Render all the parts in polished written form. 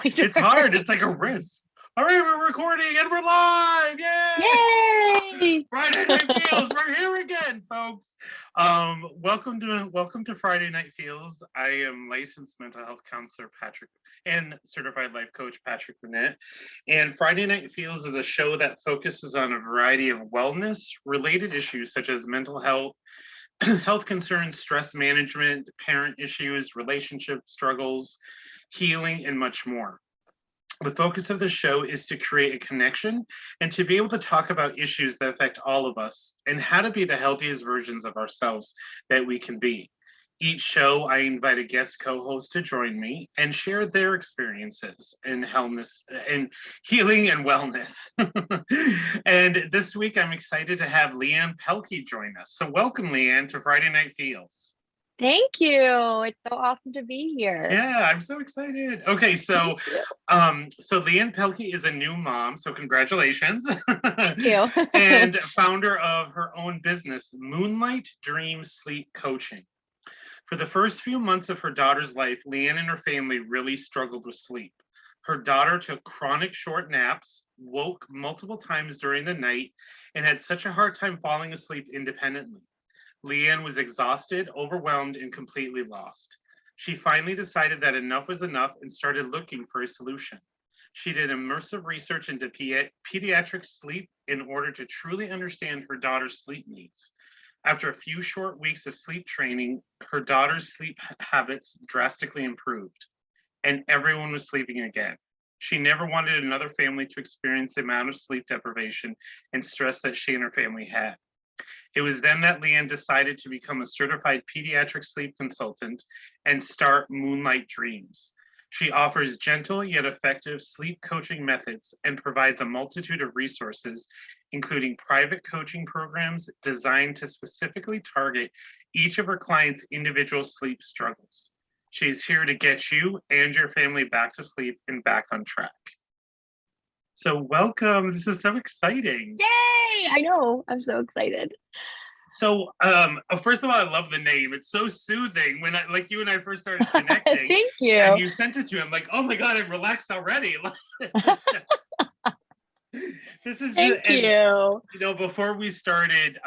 It's hard. It's like a risk. All right, we're recording and we're live. Yay! Friday Night Feels. We're here again, folks. Welcome to Friday Night Feels. I am licensed mental health counselor Patrick and certified life coach Patrick Monette. And Friday Night Feels is a show that focuses on a variety of wellness related issues such as mental health, health concerns, stress management, parent issues, relationship struggles, healing, and much more. The focus of the show is to create a connection and to be able to talk about issues that affect all of us and how to be the healthiest versions of ourselves that we can be. Each show, I invite a guest co-host to join me and share their experiences in wellness and healing and wellness. And this week, I'm excited to have Leanne Pelke join us. So welcome, Leanne, to Friday Night Feels. Thank you. It's so awesome to be here. Yeah, I'm so excited. Okay, so Leanne Pelke is a new mom, so congratulations. Thank you. And founder of her own business, Moonlight Dream Sleep Coaching. For the first few months of her daughter's life, Leanne and her family really struggled with sleep. Her daughter took chronic short naps, woke multiple times during the night, and had such a hard time falling asleep independently. Leanne was exhausted, overwhelmed, and completely lost. She finally decided that enough was enough and started looking for a solution. She did immersive research into pediatric sleep in order to truly understand her daughter's sleep needs. After a few short weeks of sleep training, her daughter's sleep habits drastically improved, and everyone was sleeping again. She never wanted another family to experience the amount of sleep deprivation and stress that she and her family had. It was then that Leanne decided to become a certified pediatric sleep consultant and start Moonlight Dreams. She offers gentle yet effective sleep coaching methods and provides a multitude of resources, including private coaching programs designed to specifically target each of her clients' individual sleep struggles. She's here to get you and your family back to sleep and back on track. So welcome. This is so exciting. Yay! I know. I'm so excited. So, first of all, I love the name. It's so soothing. When like you and I first started connecting, Thank you. and you sent it to me, I'm like, oh my God, I'm relaxed already. This is Thank just, you. You know, before we started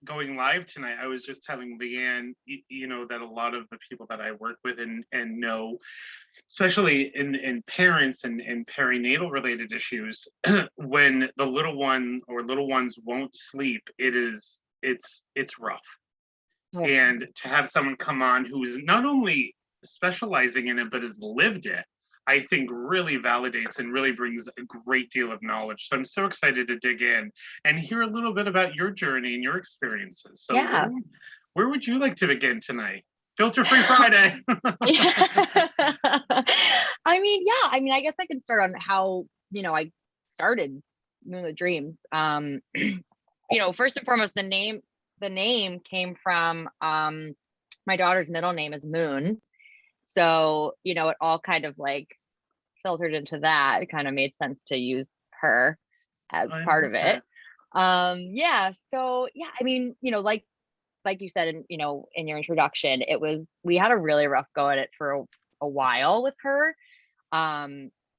going live tonight, I was just telling Leanne, you know, that a lot of the people that I work with and know, especially in parents and perinatal related issues, when the little one or little ones won't sleep, it's rough. Oh. And to have someone come on who is not only specializing in it but has lived it, I think really validates and really brings a great deal of knowledge. So I'm so excited to dig in and hear a little bit about your journey and your experiences. So Yeah. where would you like to begin tonight? Filter free Friday. I guess I could start on how, I started Moonlit Dreams. First and foremost, the name came from my daughter's middle name is Moon. So, it all kind of like filtered into that. It kind of made sense to use her as part of it. Like you said, in your introduction, we had a really rough go at it for a while with her.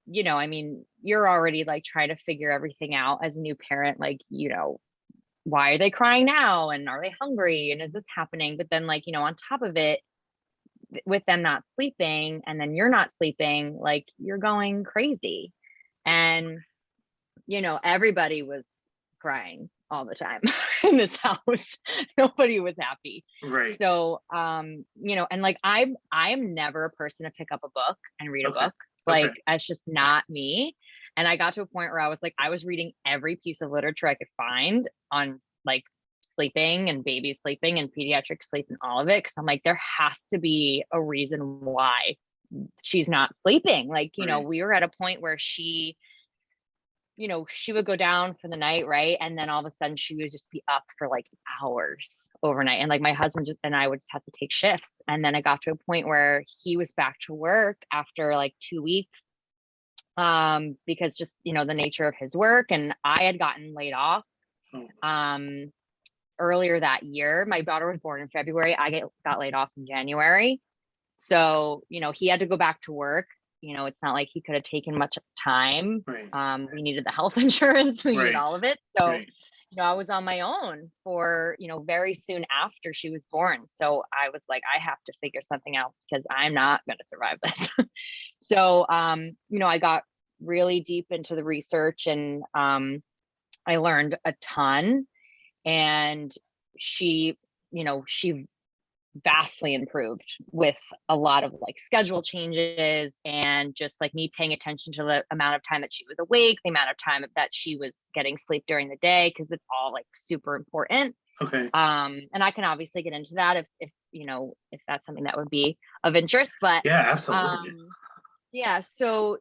You're already like trying to figure everything out as a new parent, like, why are they crying now? And are they hungry? And is this happening? But then on top of it, with them not sleeping and then you're not sleeping, like you're going crazy. And, everybody was crying all the time in this house. Nobody was happy. Right. So, and like, I'm never a person to pick up a book and read a book. Like, it's just not me. And I got to a point where I was reading every piece of literature I could find on like sleeping and baby sleeping and pediatric sleep and all of it. Cause I'm like, there has to be a reason why she's not sleeping. Like, we were at a point where she would go down for the night. Right. And then all of a sudden she would just be up for like hours overnight. And like my husband and I would just have to take shifts. And then it got to a point where he was back to work after like 2 weeks. Because just, the nature of his work, and I had gotten laid off, earlier that year. My daughter was born in February. I got laid off in January. So, he had to go back to work. it's not like he could have taken much time. Right. We needed the health insurance, we needed Right. all of it. So, Right. I was on my own for, very soon after she was born. So I was like, I have to figure something out because I'm not going to survive this. So, I got really deep into the research, and I learned a ton. And she vastly improved with a lot of like schedule changes, and just like me paying attention to the amount of time that she was awake, the amount of time that she was getting sleep during the day, because it's all like super important. Okay. And I can obviously get into that if that's something that would be of interest. But Yeah, absolutely. yeah, so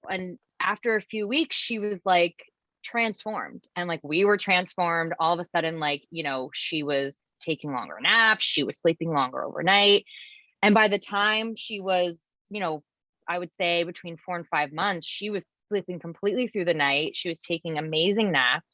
and after a few weeks she was like transformed, and like we were transformed all of a sudden. Like, she was taking longer naps, she was sleeping longer overnight. And by the time she was, I would say between 4 and 5 months, she was sleeping completely through the night. She was taking amazing naps.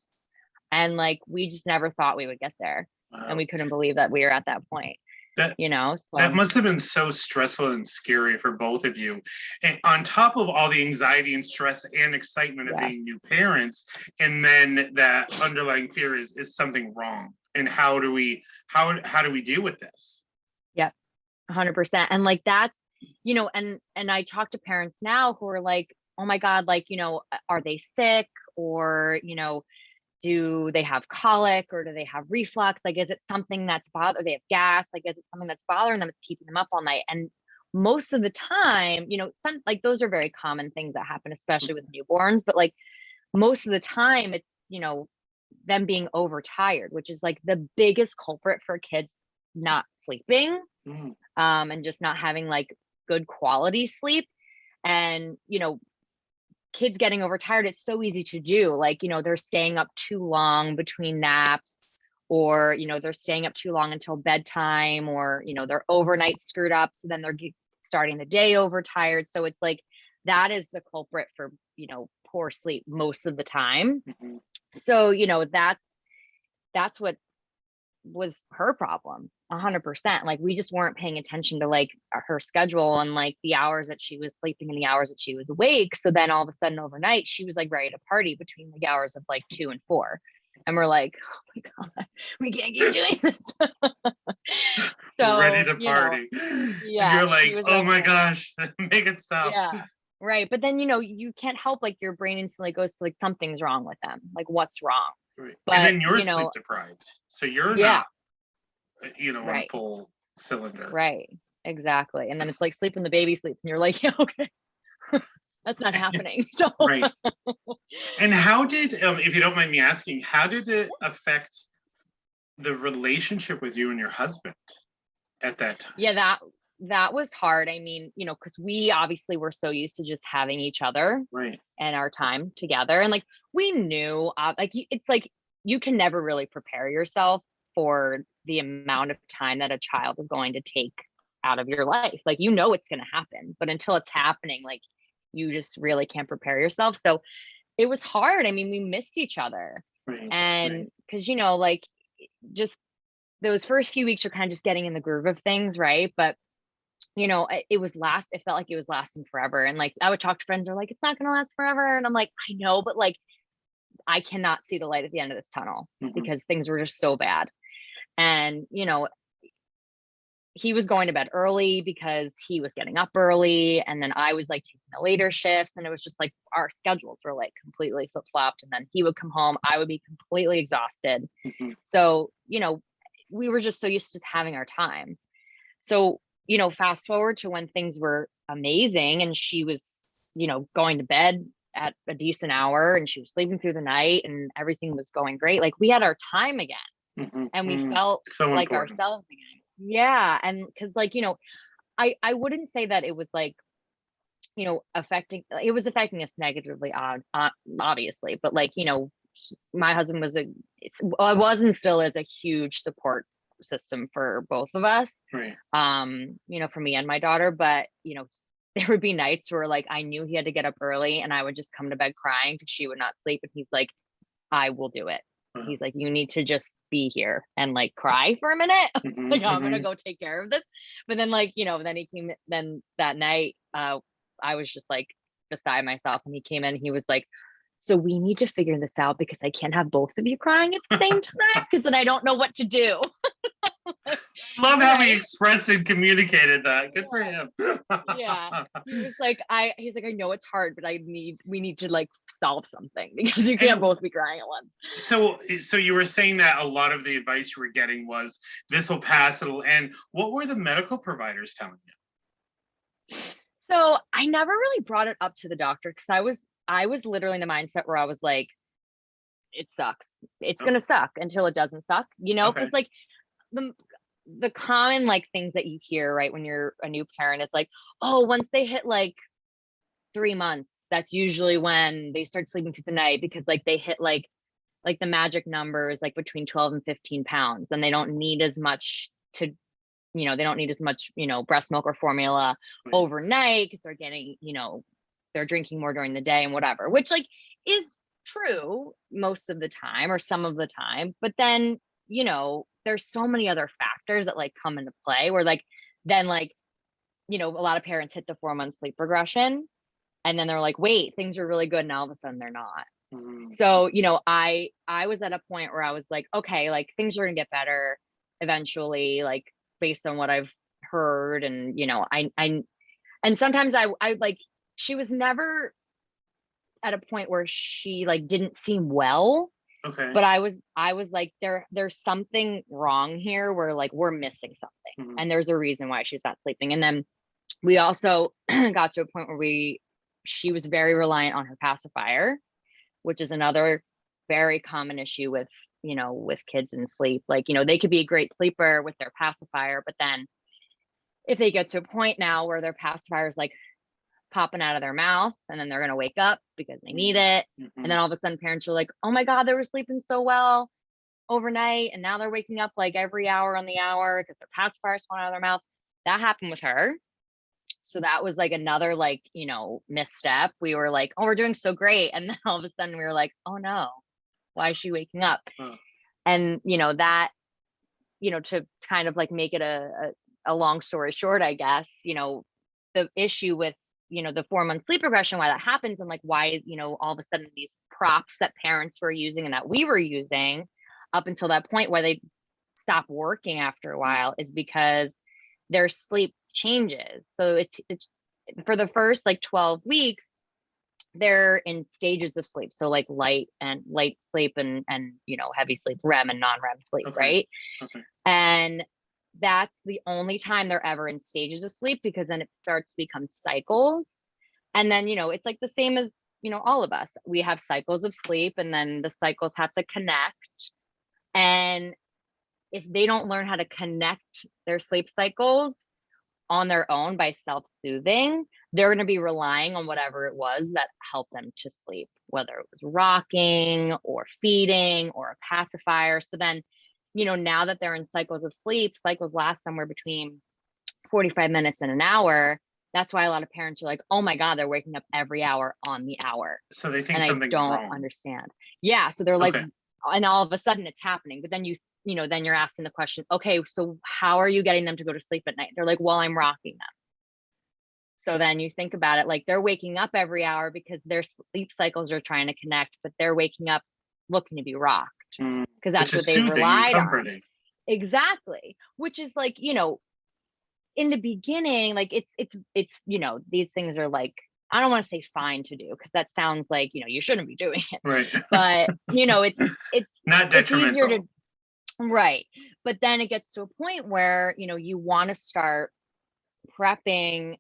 And like, we just never thought we would get there. And Wow. we couldn't believe that we were at that point, That that so must have been so stressful and scary for both of you. And on top of all the anxiety and stress and excitement of being yes. new parents, and then that underlying fear is something wrong. And how do we deal with this? Yep. 100%. And like, that's, and I talk to parents now who are like, oh my God, like, are they sick, or, do they have colic, or do they have reflux? Like, is it something that's they have gas? Like, is it something that's bothering them? It's keeping them up all night. And most of the time, some like those are very common things that happen, especially with newborns. But like most of the time, it's, them being overtired, which is like the biggest culprit for kids not sleeping, Mm. and just not having like good quality sleep. And, kids getting overtired, it's so easy to do. Like, they're staying up too long between naps, or, they're staying up too long until bedtime, or, they're overnight screwed up. So then they're starting the day overtired. So it's like, that is the culprit for, poor sleep most of the time. Mhm. So, that's what was her problem 100%. Like, we just weren't paying attention to like her schedule, and like the hours that she was sleeping and the hours that she was awake. So then all of a sudden overnight she was like ready to party between the hours of like 2 and 4. And we're like, oh my God, we can't keep doing this. Ready So, to party. And yeah, you're she like, was oh my ready. gosh, make it stop. Yeah. Right. But then, you can't help, like, your brain instantly goes to like, something's wrong with them. Like, what's wrong? Right. And But, then you're sleep deprived. So you're yeah, not, on right. full cylinder. Right. Exactly. And then it's like sleep when the baby sleeps, and you're like, yeah, okay, that's not happening. So Right. And how did, if you don't mind me asking, how did it affect the relationship with you and your husband at that time? yeah, that was hard. I mean, because we obviously were so used to just having each other Right. and our time together. And like, we knew, like, it's like, you can never really prepare yourself for the amount of time that a child is going to take out of your life. Like, it's going to happen, but until it's happening, like, you just really can't prepare yourself. So it was hard. I mean, we missed each other. Right. And Right. because, like, just those first few weeks are kind of just getting in the groove of things, right? But it felt like it was lasting forever. And like, I would talk to friends, they're like, it's not going to last forever. And I'm like, I know, but like, I cannot see the light at the end of this tunnel, Mhm. because things were just so bad. And, he was going to bed early because he was getting up early. And then I was like taking the later shifts. And it was just like our schedules were like completely flip flopped. And then he would come home, I would be completely exhausted. Mhm. So, we were just so used to just having our time. So, fast forward to when things were amazing, and she was, going to bed at a decent hour, and she was sleeping through the night, and everything was going great. Like, we had our time again, Mhm. and we Mm. felt So like important. ourselves again. Yeah. And because like, I wouldn't say that it was like, it was affecting us negatively, obviously, but like, my husband was and still is a huge support system for both of us, Right. for me and my daughter. But there would be nights where like I knew he had to get up early, and I would just come to bed crying because she would not sleep, and he's like, I will do it. Uh-huh. He's like, you need to just be here and like cry for a minute. Mhm. Like, I'm gonna Mhm. go take care of this. But then like, then he came, then that night, I was just like beside myself, and he came in, he was like, so we need to figure this out because I can't have both of you crying at the same time because then I don't know what to do. Love how he expressed and communicated that. Good for him. Yeah. He's like, I know it's hard, but we need to like solve something because you can't both be crying at once. So you were saying that a lot of the advice you were getting was this will pass, it'll end. What were the medical providers telling you? So I never really brought it up to the doctor because I was literally in the mindset where I was like, it sucks. It's gonna suck until it doesn't suck, you know, because like the common like things that you hear right when you're a new parent is like, oh, once they hit like 3 months, that's usually when they start sleeping through the night because like they hit like the magic numbers like between 12 and 15 pounds, and they don't need as much to, you know, they don't need as much, you know, breast milk or formula overnight because they're getting, you know, they're drinking more during the day and whatever, which like is true most of the time or some of the time. But then, you know, there's so many other factors that like come into play where like, then like, you know, a lot of parents hit the 4-month sleep regression and then they're like, wait, things are really good. And all of a sudden they're not. So, you know, I was at a point where I was like, okay, like things are gonna get better eventually, like based on what I've heard. And, you know, I and sometimes I like, she was never at a point where she like didn't seem well. But I was like, there's something wrong here where like we're missing something. And there's a reason why she's not sleeping. And then we also got to a point where she was very reliant on her pacifier, which is another very common issue with, you know, with kids in sleep. Like, you know, they could be a great sleeper with their pacifier, but then if they get to a point now where their pacifier is like popping out of their mouth and then they're going to wake up because they need it. And then all of a sudden parents are like, oh my God, they were sleeping so well overnight. And now they're waking up like every hour on the hour because their pacifier's falling out of their mouth. That happened with her. So that was like another like, you know, misstep. We were like, oh, we're doing so great. And then all of a sudden we were like, oh no, why is she waking up? And, you know, that, you know, to kind of like make it a long story short, I guess, you know, the issue with, you know, the 4-month sleep regression, why that happens and like why, you know, all of a sudden these props that parents were using and that we were using up until that point where they stop working after a while is because their sleep changes. So it's for the first like 12 weeks, they're in stages of sleep. So like light sleep and, you know, heavy sleep, REM and non-REM sleep, right? And that's the only time they're ever in stages of sleep because then it starts to become cycles. And then, you know, it's like the same as, you know, all of us, we have cycles of sleep and then the cycles have to connect. And if they don't learn how to connect their sleep cycles on their own by self-soothing, they're going to be relying on whatever it was that helped them to sleep, whether it was rocking or feeding or a pacifier. So then, you know, now that they're in cycles of sleep, cycles last somewhere between 45 minutes and an hour. That's why a lot of parents are like, oh my God, they're waking up every hour on the hour. So they think and something's I don't wrong. understand. Yeah. So they're like, and all of a sudden it's happening. But then you know, then you're asking the question, okay, so how are you getting them to go to sleep at night? They're like, well, I'm rocking them. So then you think about it, like they're waking up every hour because their sleep cycles are trying to connect, but they're waking up looking to be rocked because that's what they relied on. Exactly. Which is like, you know, in the beginning, like it's, you know, these things are like, I don't want to say fine to do because that sounds like, you know, you shouldn't be doing it. Right. But, you know, it's not detrimental. It's easier to, right. But then it gets to a point where, you know, you want to start prepping,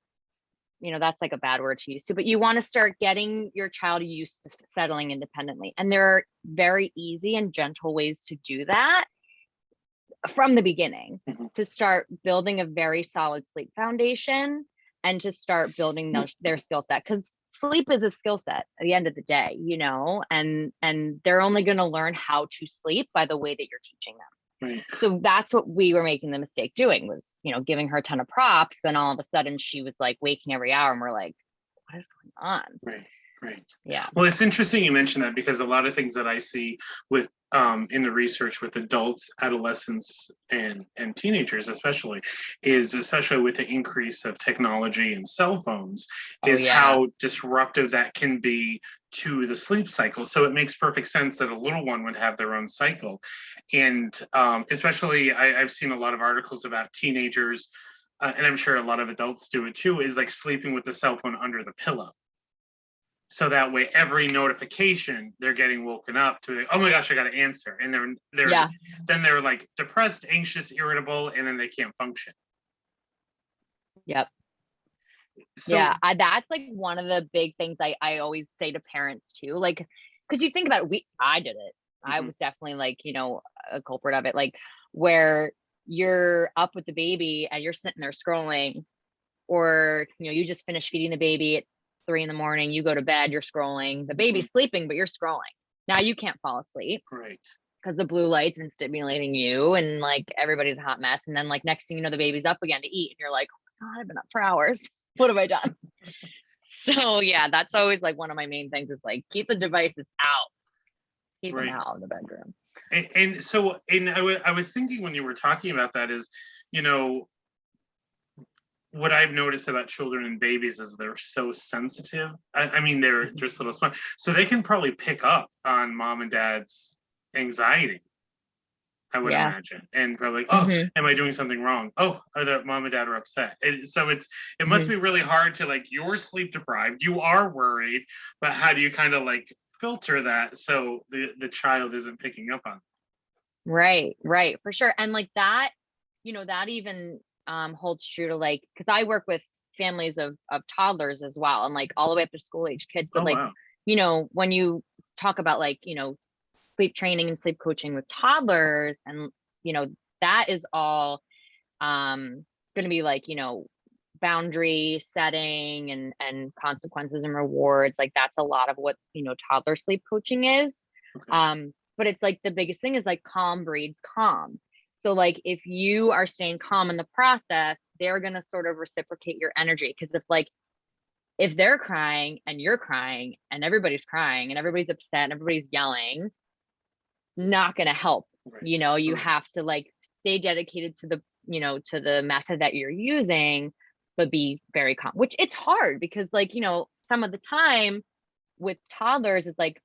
you know, that's like a bad word to use too, but you want to start getting your child used to settling independently. And there are very easy and gentle ways to do that from the beginning to start building a very solid sleep foundation and to start building their skill set. Because sleep is a skill set at the end of the day, you know, and they're only going to learn how to sleep by the way that you're teaching them. Right. So that's what we were making the mistake doing was, you know, giving her a ton of props. Then all of a sudden she was like waking every hour and we're like, what is going on? Right. Yeah. Well, it's interesting you mentioned that because a lot of things that I see with in the research with adults, adolescents, and teenagers, especially with the increase of technology and cell phones, Oh is yeah. how disruptive that can be to the sleep cycle. So it makes perfect sense that a little one would have their own cycle, and especially I've seen a lot of articles about teenagers, and I'm sure a lot of adults do it too, is like sleeping with the cell phone under the pillow. So that way, every notification they're getting woken up to, like, oh my gosh, I got to answer, and they're like depressed, anxious, irritable, and then they can't function. Yep. So Yeah, that's like one of the big things I always say to parents too, like, because you think about it, I did it. I was definitely like, a culprit of it, like where you're up with the baby and you're sitting there scrolling, or you just finished feeding the baby at 3 a.m, you go to bed, you're scrolling, the baby's sleeping, but you're scrolling. Now you can't fall asleep right, because the blue light's been stimulating you, and like everybody's a hot mess. And then like next thing you know, the baby's up again to eat, and you're like, oh my God, I've been up for hours. What have I done? So yeah, that's always like one of my main things is like keep the devices out, keep them right. out in the bedroom. And so, I was thinking when you were talking about that is, you know, what I've noticed about children and babies is they're so sensitive. I mean, they're just little smart, so they can probably pick up on mom and dad's anxiety, I would Yeah. imagine, and probably, oh, Hmm. am I doing something wrong? Oh, the mom and dad are upset. So it must Hmm. be really hard to, like, you're sleep deprived, you are worried, but how do you kind of like filter that so the child isn't picking up on Right, for sure. And like that, that even holds true to like, because I work with families of toddlers as well, and like all the way up to school age kids. it? But Oh like, wow. when you talk about like, sleep training and sleep coaching with toddlers, and you know, that is all going to be like, boundary setting and consequences and rewards. Like that's a lot of what, toddler sleep coaching is. Okay. But it's like the biggest thing is like calm breeds calm. So like if you are staying calm in the process, they're going to sort of reciprocate your energy. Because if they're crying and you're crying and everybody's crying and everybody's upset and everybody's yelling, not going to help. Right. You Correct. have to like stay dedicated to the method that you're using, but be very calm, which it's hard because like, some of the time with toddlers is like,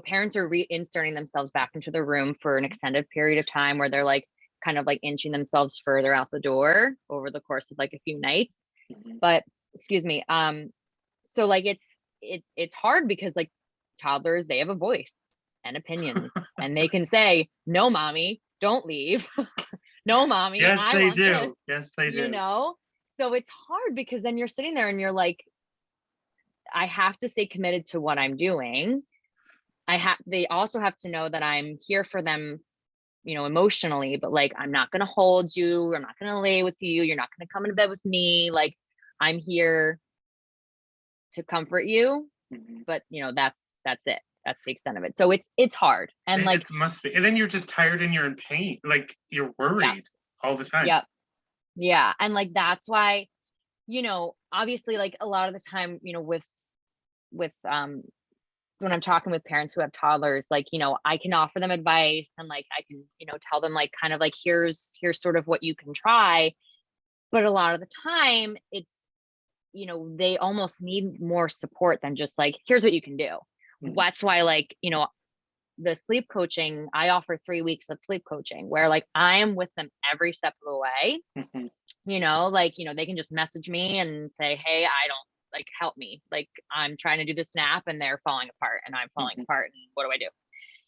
parents are reinserting themselves back into the room for an extended period of time where they're like kind of like inching themselves further out the door over the course of like a few nights. Mhm. But excuse me. So like it's hard because like toddlers, they have a voice and opinions, and they can say, no, mommy, don't leave. No, mommy, Yes, I they want this, do. Yes, they you do. know? So it's hard because then you're sitting there and you're like, I have to stay committed to what I'm doing. They also have to know that I'm here for them, emotionally, but like, I'm not going to hold you. I'm not going to lay with you. You're not going to come into bed with me. Like, I'm here to comfort you, Mhm. but that's it. That's the extent of it. So it's hard. And like, It must be. And then you're just tired and you're in pain. Like you're yeah, worried all the time. yeah, yeah. And like, that's why, obviously like a lot of the time, with when I'm talking with parents who have toddlers, like, I can offer them advice and like I can, tell them like kind of like here's sort of what you can try. But a lot of the time it's, they almost need more support than just like, here's what you can do. Mhm. That's why like, the sleep coaching, I offer 3 weeks of sleep coaching where like I am with them every step of the way. Mhm. Like, they can just message me and say, hey, I don't like help me. Like I'm trying to do this nap and they're falling apart and I'm falling Mhm. apart. And what do I do?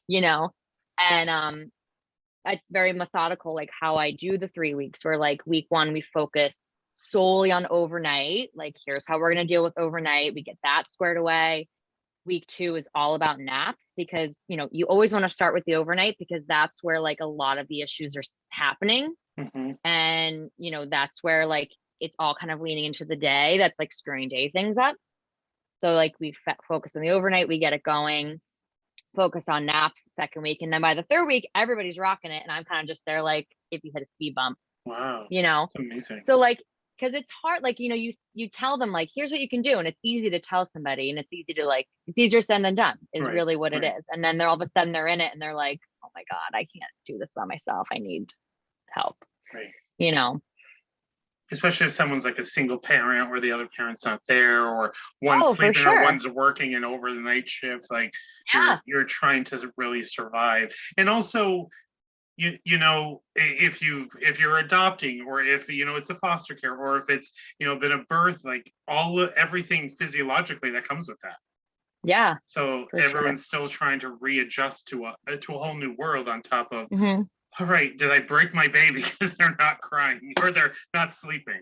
You know? And it's very methodical, like how I do the 3 weeks, where like week one, we focus solely on overnight. Like, here's how we're gonna deal with overnight. We get that squared away. Week two is all about naps because you always want to start with the overnight because that's where like a lot of the issues are happening. Mhm. And that's where like it's all kind of leaning into the day, that's like screwing day things up. So like we focus on the overnight, we get it going, focus on naps the second week, and then by the third week everybody's rocking it and I'm kind of just there like if you hit a speed bump, Wow. you know It's amazing. so like because it's hard, like, you tell them like, here's what you can do, and it's easy to tell somebody, and it's easy to like, it's easier said than done is Right, really what it right, is. And then they're all of a sudden they're in it and they're like, oh my God, I can't do this by myself. I need help, right. you know? Especially if someone's like a single parent or the other parent's not there, or one's Oh, for sleeping or sure. one's working and over the night shift. Like Yeah. you're trying to really survive. And also, if you're adopting, or if it's a foster care, or if it's been a birth, like everything physiologically that comes with that. Yeah, So for sure. everyone's still trying to readjust to a whole new world on top of, Hmm. all right, did I break my baby because they're not crying or they're not sleeping?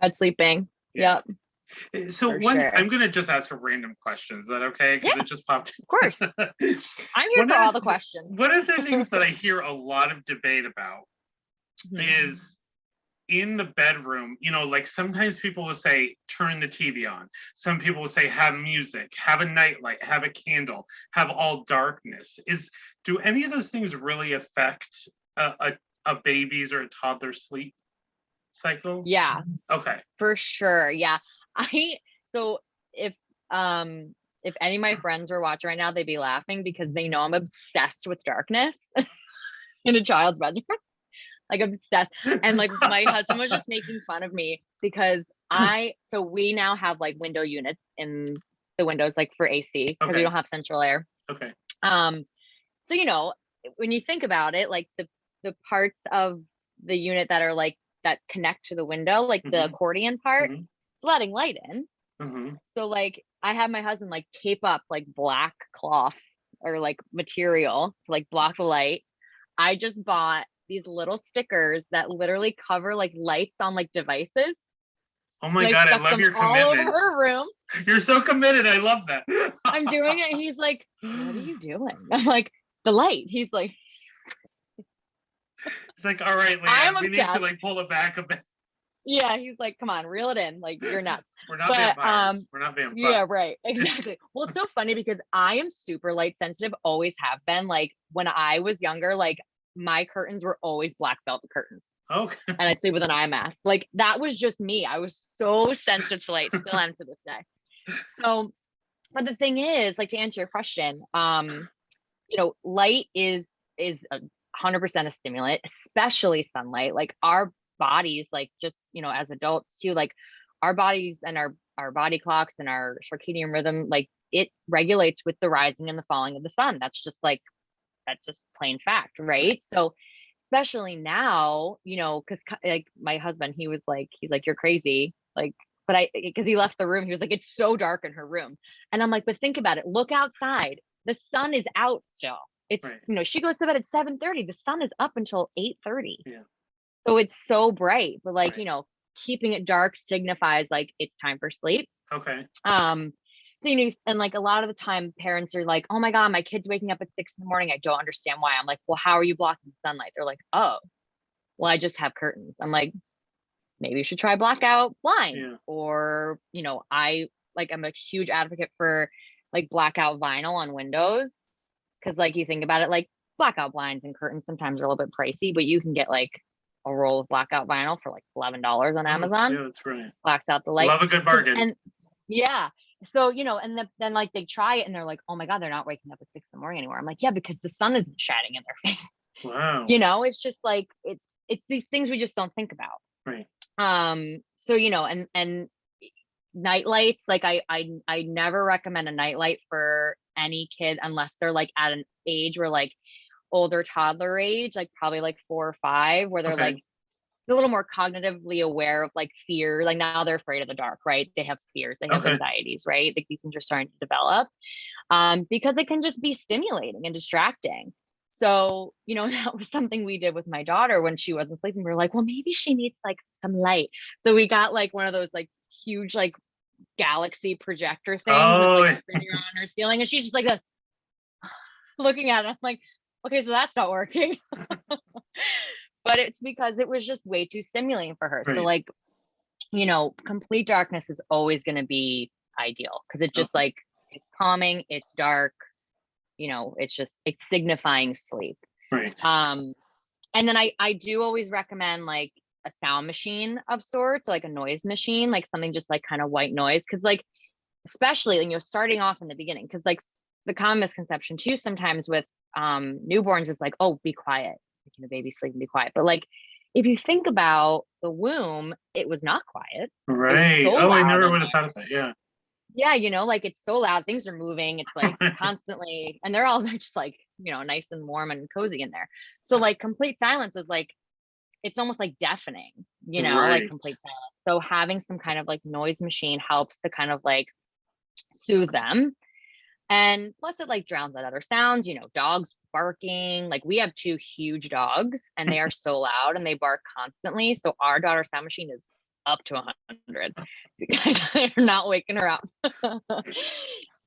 That's sleeping. Yeah. Yep, So for I'm sure. gonna just ask a random question. Is that okay? Yeah, Because it just popped. of course. I'm here one for of all the the questions. one of the things that I hear a lot of debate about Mhm. is in the bedroom. Like sometimes people will say turn the TV on. Some people will say have music, have a nightlight, have a candle, have all darkness. Do any of those things really affect a baby's or a toddler's sleep cycle? Yeah, Okay. for sure. Yeah. I so um if any of my friends were watching right now, they'd be laughing because they know I'm obsessed with darkness in a child's bedroom. Like obsessed. And like my husband was just making fun of me because so we now have like window units in the windows, like for AC, because we Okay. don't have central air. Okay. Um, so when you think about it, like the parts of the unit that are like that connect to the window, like the Hmm. accordion part, Hmm. letting light in. Hmm. So like I have my husband like tape up like black cloth or like material to like block the light. I just bought these little stickers that literally cover like lights on like devices, Oh and my I God, I stuck love them your all over commitment. her room. You're so committed. I love that. I'm doing it. And he's like, what are you doing? I'm like, the light. He's like, It's like, all right, I'm Leanne, we need to obsessed. like pull it back a bit. Yeah, he's like, come on, reel it in. Like you're nuts. We're not But vampires. We're not vampires. yeah, right. Exactly. Well, it's so funny because I am super light sensitive, always have been. Like when I was younger, like my curtains were always black velvet curtains. Okay. And I'd sleep with an eye mask. Like that was just me. I was so sensitive to light, still am to this day. So, but the thing is, like to answer your question, light is 100% a stimulant, especially sunlight. Like our bodies, like just as adults too, like our bodies and our body clocks and our circadian rhythm, like it regulates with the rising and the falling of the sun. That's just plain fact, right? So especially now, because like my husband, he's like, you're crazy. Like, but because he left the room, he was like, it's so dark in her room. And I'm like, but think about it. Look outside. The sun is out still. It's, Right. she goes to bed at 7:30. The sun is up until 8:30. Yeah. So it's so bright. But like, Right. keeping it dark signifies like it's time for sleep. Okay. So and like a lot of the time parents are like, oh my God, my kid's waking up at 6 in the morning. I don't understand why. I'm like, well, how are you blocking the sunlight? They're like, oh, well, I just have curtains. I'm like, maybe you should try blackout blinds. Yeah. Or, I'm a huge advocate for like blackout vinyl on windows. Cause like you think about it, like blackout blinds and curtains sometimes are a little bit pricey, but you can get like a roll of blackout vinyl for like $11 on Oh, Amazon. yeah, that's right. Blacks out the light. Love a good bargain. And yeah. So, and then like they try it and they're like, oh my God, they're not waking up at 6 in the morning anymore. I'm like, yeah, because the sun isn't shining in their face. Wow. It's just like, it's these things we just don't think about. Right. So, and night lights, like I never recommend a night light for any kid unless they're like at an age where like older toddler age, like probably like 4 or 5, where they're Okay. like a little more cognitively aware of like fear. Like now they're afraid of the dark, right? They have fears, they have Okay. anxieties, right? Like these things are starting to develop because it can just be stimulating and distracting. So, that was something we did with my daughter when she wasn't sleeping. We were like, well, maybe she needs like some light. So we got like one of those like huge like galaxy projector things that's Oh, like spinning around her ceiling. And she's just like this looking at it. I'm like, okay, so that's not working. But it's because it was just way too stimulating for her. So right. like, complete darkness is always going to be ideal because it's just Okay. like, it's calming, it's dark, it's signifying sleep. Right. And then I do always recommend like a sound machine of sorts, like a noise machine, like something just like kind of white noise. Cause like, especially, you know, starting off in the beginning, cause like the common misconception too, sometimes with newborns is like, oh, be quiet, making the baby sleep and be quiet. But like, if you think about the womb, it was not quiet. It was Right. so Oh, I loud never in would have thought there. of that. Yeah. Yeah, you know, like it's so loud, things are moving. It's like constantly, and they're all just like, you know, nice and warm and cozy in there. So like complete silence is like, it's almost like deafening, you know, like Right. complete silence. So having some kind of like noise machine helps to kind of like soothe them. And plus it like drowns out other sounds, you know, dogs barking. Like we have two huge dogs and they are so loud and they bark constantly. So our daughter's sound machine is up to 100 because they're not waking her up.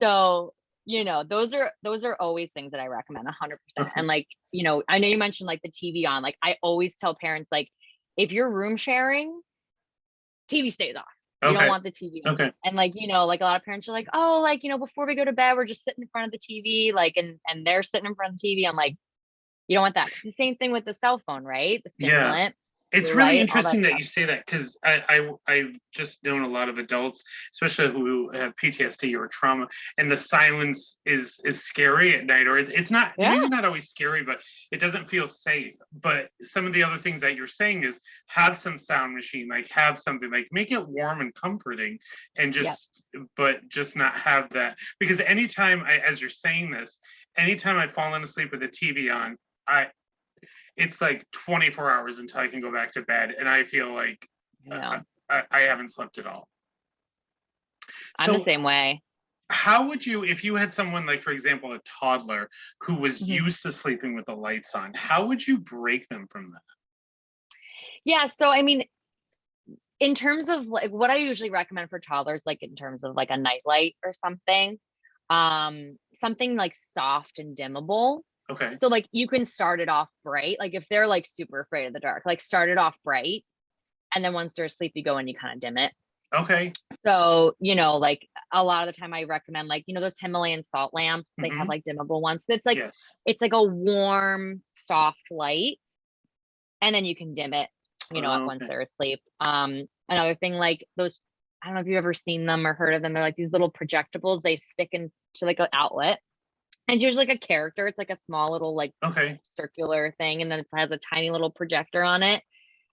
So, you know, those are always things that I recommend 100%. Okay. And like, you know, I know you mentioned like the TV on, like I always tell parents, like, if you're room sharing, TV stays off. You don't Okay. want the TV on. Okay. And like, you know, like a lot of parents are like, oh, like, you know, before we go to bed, we're just sitting in front of the TV, like, and they're sitting in front of the TV. I'm like, you don't want that. It's the same thing with the cell phone, right? The Yeah. stimulant, It's blue really light, all that interesting that stuff. you say that because I've just known a lot of adults, especially who have PTSD or trauma, and the silence is scary at night, or it's not, Yeah. maybe not always scary, but it doesn't feel safe. But some of the other things that you're saying is have some sound machine, like have something, like make it warm and comforting, and Yep. but just not have that, because anytime as you're saying this, anytime I've fallen asleep with the TV on, I it's like 24 hours until I can go back to bed, and I feel like I know. I haven't slept at all. I'm the So, same way. how would you, if you had someone like, for example, a toddler who was Mhm. used to sleeping with the lights on, how would you break them from that? Yeah. So, I mean, in terms of like what I usually recommend for toddlers, like in terms of like a nightlight or something like soft and dimmable. Okay. So like you can start it off bright. Like if they're like super afraid of the dark, like start it off bright. And then once they're asleep, you go and you kind of dim it. Okay. So, you know, like a lot of the time I recommend like, you know, those Himalayan salt lamps, they have Hmm. like dimmable ones. Yes. It's like a warm, soft light. And then you can dim it, you know, once Okay. they're asleep. Another thing, like those, I don't know if you've ever seen them or heard of them. They're like these little projectables. They stick into like an outlet. And it's usually like a character. It's like a small little like Okay. circular thing, and then it has a tiny little projector on it,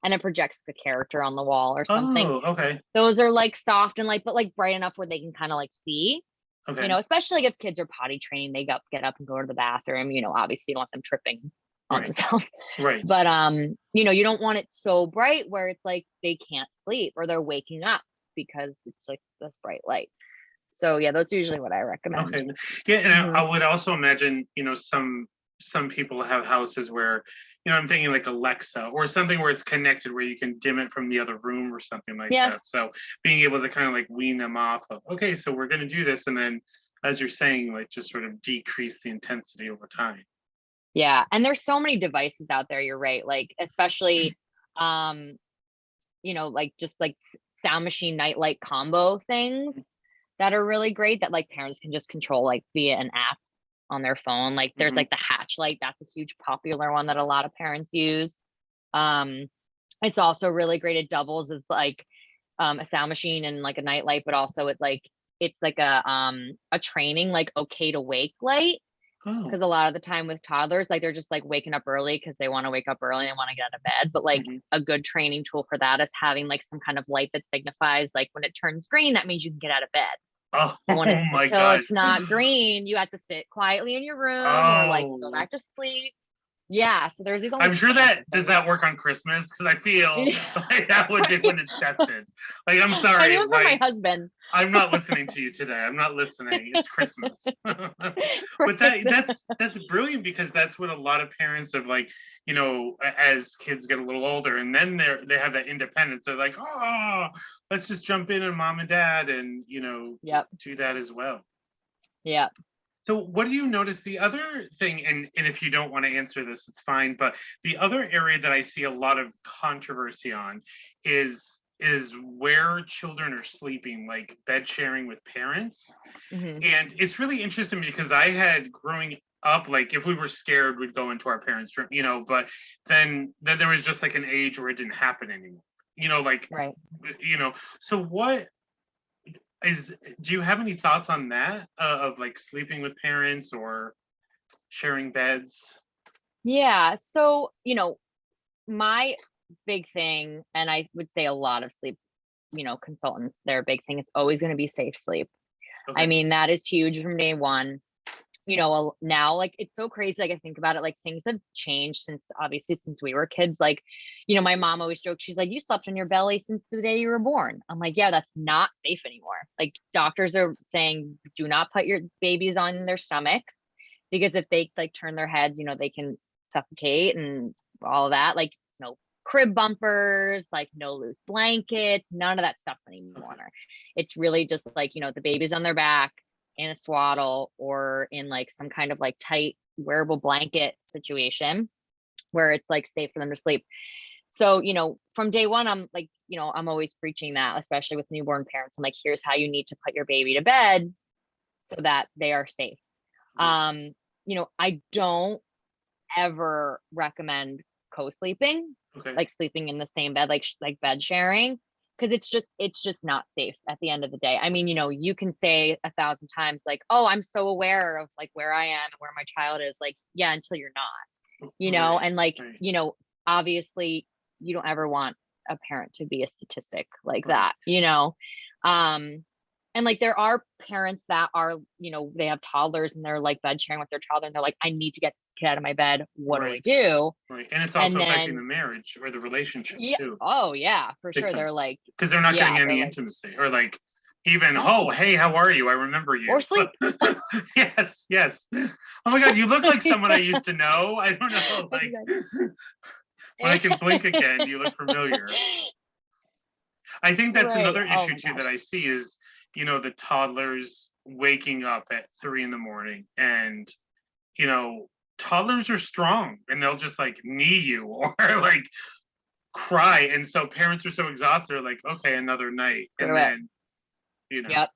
and it projects the character on the wall or something. Oh, okay. Those are like soft and light, but like bright enough where they can kind of like see, you Okay. know, especially like if kids are potty training, they get up and go to the bathroom, you know, obviously you don't want them tripping on Right. themselves. Right. But you know, you don't want it so bright where it's like they can't sleep or they're waking up because it's like this bright light. So yeah, those are usually what I recommend. Okay. Yeah, and I Hmm. would also imagine, some people have houses where, I'm thinking like Alexa or something where it's connected where you can dim it from the other room or something like Yeah. that. So being able to kind of like wean them off of, okay, so we're going to do this, and then as you're saying, like just sort of decrease the intensity over time. Yeah, and there's so many devices out there, you're right, like, especially, um, you know, like, just, like, sound machine nightlight combo things that are really great that, like, parents can just control, like, via an app on their phone, like, there's, Hmm. like, the Hatch light, that's a huge popular one that a lot of parents use. Um, it's also really great, it doubles as, like, a sound machine and, like, a nightlight, but also it's like a training, like, okay to wake light. Oh. 'Cause a lot of the time with toddlers, like, they're just, like, waking up early because they wanna wake up early and wanna get out of bed, but, like, Hmm. a good training tool for that is having, like, some kind of light that signifies, like, when it turns green, that means you can get out of bed. Oh, But when my until gosh. it's not green, you have to sit quietly in your room or, like, go Oh, back to sleep. Yeah, so there's these all I'm these sure fancy does things. that work on Christmas? Because I feel Yeah, like that would be right. when it's tested. Like, I'm I sorry, knew it from my lights. husband. I'm not listening to you today. I'm not listening. It's Christmas. But Right. that's brilliant, because that's what a lot of parents of, like, as kids get a little older and then they have that independence. They're like, oh, let's just jump in, and mom and dad, and Yep, do that as well. yep. So what do you notice? The other thing, and if you don't want to answer this, it's fine, but the other area that I see a lot of controversy on is where children are sleeping, like bed sharing with parents. Mhm. And it's really interesting because I had, growing up, like if we were scared, we'd go into our parents' room, but then there was just like an age where it didn't happen anymore. Like, Right. So do you have any thoughts on that, of like sleeping with parents or sharing beds? Yeah. So, my big thing, and I would say a lot of sleep, consultants, their big thing is always going to be safe sleep. I Okay. mean, that is huge from day one. Now, like, it's so crazy. Like, I think about it, like, things have changed since we were kids. Like, my mom always jokes, she's like, you slept on your belly since the day you were born. I'm like, yeah, that's not safe anymore. Like, doctors are saying, do not put your babies on their stomachs, because if they like turn their heads, they can suffocate and all of that. Like, no crib bumpers, like no loose blankets, none of that stuff anymore. Okay. It's really just like, the baby's on their back in a swaddle or in like some kind of like tight wearable blanket situation where it's like safe for them to sleep. So, from day one, I'm like, I'm always preaching that, especially with newborn parents. I'm like, here's how you need to put your baby to bed so that they are safe. Um, I don't ever recommend co-sleeping, Okay. like sleeping in the same bed, like bed sharing, because it's just not safe at the end of the day. I mean, you can say 1,000 times like, oh, I'm so aware of like where I am and where my child is, like, yeah, until you're not, Right. and like, Right. obviously you don't ever want a parent to be a statistic like Right. that. um and like, there are parents that are, they have toddlers and they're like bed sharing with their toddler and they're like, I need to get this kid out of my bed. What do I Right. do? Right. And it's And also affecting the then, marriage or the relationship yeah, too, oh yeah, for big sure. time. They're like, Because they're not getting yeah, they're any like, intimacy or like even, oh, no, hey, how are you? I remember or you. sleep. Yes, yes. Oh my God, you look like someone I used to know. I don't know. Like, when I can blink again, you look familiar. I think that's Right. another Oh issue my too gosh. that I see is, the toddlers waking up at 3 in the morning, and you know, toddlers are strong and they'll just like knee you or like cry. And so parents are so exhausted, they're like, okay, another night. And Screw it. then, you know, Yep.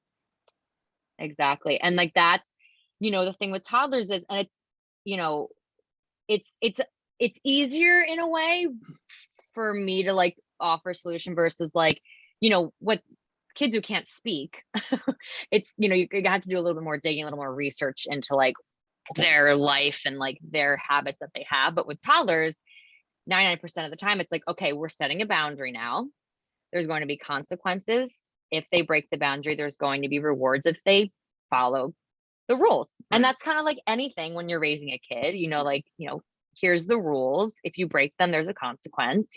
Exactly. And like, that's, the thing with toddlers is, and you know, it's easier in a way for me to like offer solution versus like, what kids who can't speak. It's, you have to do a little bit more digging, a little more research into like their life and like their habits that they have. But with toddlers, 99% of the time, it's like, okay, we're setting a boundary now. There's going to be consequences if they break the boundary. There's going to be rewards if they follow the rules. And right, that's kind of like anything when you're raising a kid, like, here's the rules. If you break them, there's a consequence,